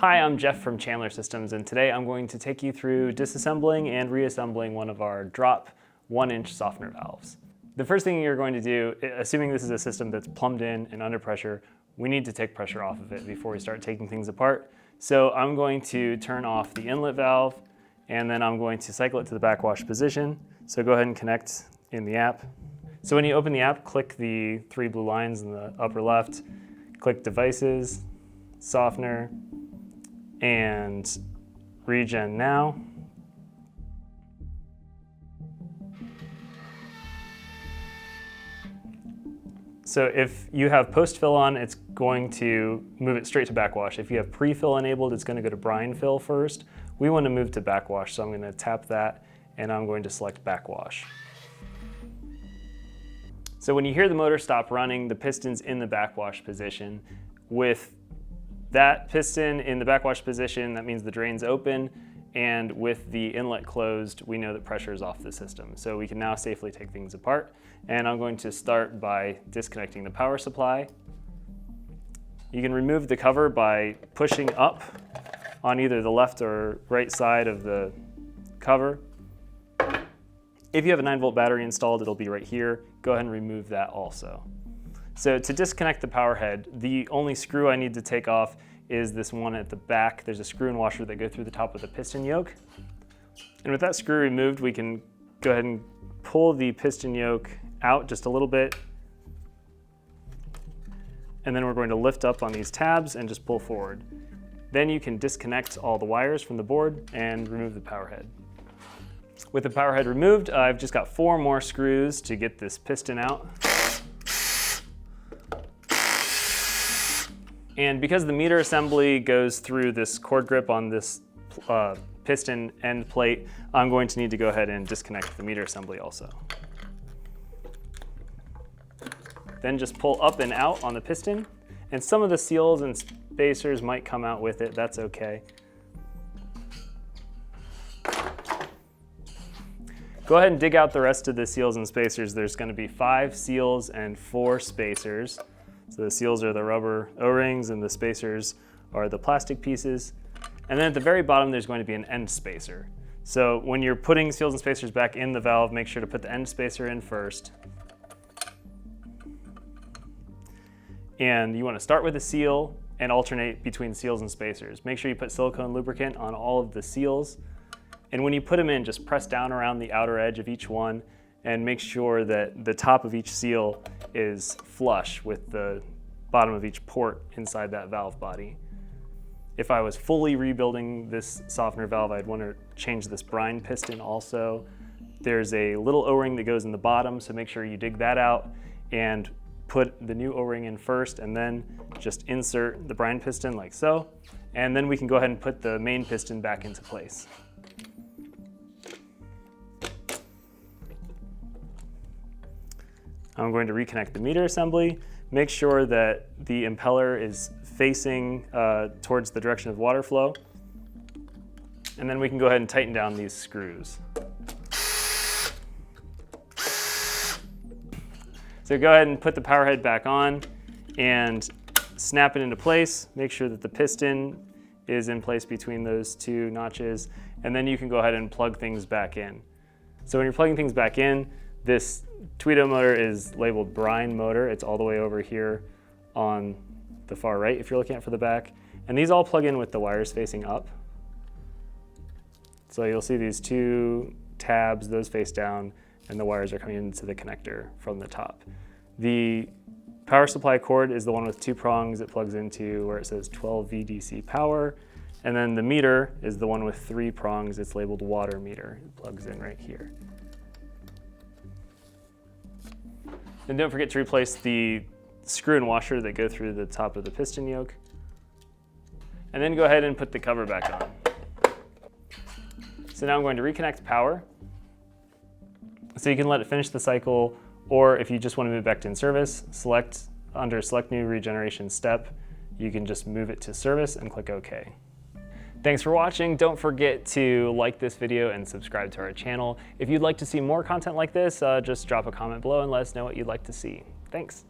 Hi, I'm Jeff from Chandler Systems, and today I'm going to take you through disassembling and reassembling one of our drop 1-inch softener valves. The first thing you're going to do, assuming this is a system that's plumbed in and under pressure, we need to take pressure off of it before we start taking things apart. So I'm going to turn off the inlet valve, and then I'm going to cycle it to the backwash position. So go ahead and connect in the app. So when you open the app, click the 3 blue lines in the upper left, click Devices, Softener, and Regen Now. So if you have post-fill on, it's going to move it straight to backwash. If you have pre-fill enabled, it's going to go to brine fill first. We want to move to backwash, so I'm going to tap that, and I'm going to select backwash. So when you hear the motor stop running, the piston's in the backwash position. With that piston in the backwash position, that means the drain's open, and with the inlet closed, we know that pressure is off the system. So we can now safely take things apart. And I'm going to start by disconnecting the power supply. You can remove the cover by pushing up on either the left or right side of the cover. If you have a 9-volt battery installed, it'll be right here. Go ahead and remove that also. So to disconnect the power head, the only screw I need to take off is this one at the back. There's a screw and washer that go through the top of the piston yoke. And with that screw removed, we can go ahead and pull the piston yoke out just a little bit. And then we're going to lift up on these tabs and just pull forward. Then you can disconnect all the wires from the board and remove the power head. With the power head removed, I've just got 4 more screws to get this piston out. And because the meter assembly goes through this cord grip on this piston end plate, I'm going to need to go ahead and disconnect the meter assembly also. Then just pull up and out on the piston, and some of the seals and spacers might come out with it. That's okay. Go ahead and dig out the rest of the seals and spacers. There's going to be 5 seals and 4 spacers. So the seals are the rubber O-rings and the spacers are the plastic pieces. And then at the very bottom, there's going to be an end spacer. So when you're putting seals and spacers back in the valve, make sure to put the end spacer in first. And you want to start with a seal and alternate between seals and spacers. Make sure you put silicone lubricant on all of the seals. And when you put them in, just press down around the outer edge of each one and make sure that the top of each seal is flush with the bottom of each port inside that valve body. If I was fully rebuilding this softener valve, I'd want to change this brine piston also. There's a little O-ring that goes in the bottom, so make sure you dig that out and put the new O-ring in first, and then just insert the brine piston like so. And then we can go ahead and put the main piston back into place. I'm going to reconnect the meter assembly. Make sure that the impeller is facing towards the direction of water flow. And then we can go ahead and tighten down these screws. So go ahead and put the power head back on and snap it into place. Make sure that the piston is in place between those 2 notches. And then you can go ahead and plug things back in. So when you're plugging things back in, this Tweedo motor is labeled brine motor. It's all the way over here on the far right if you're looking at for the back. And these all plug in with the wires facing up. So you'll see these 2 tabs, those face down, and the wires are coming into the connector from the top. The power supply cord is the one with 2 prongs. It plugs into where it says 12 VDC power. And then the meter is the one with 3 prongs. It's labeled water meter. It plugs in right here. And don't forget to replace the screw and washer that go through the top of the piston yoke. And then go ahead and put the cover back on. So now I'm going to reconnect power. So you can let it finish the cycle, or if you just want to move back to in service, select under Select New Regeneration Step. You can just move it to service and click OK. Thanks for watching. Don't forget to like this video and subscribe to our channel. If you'd like to see more content like this, just drop a comment below and let us know what you'd like to see. Thanks.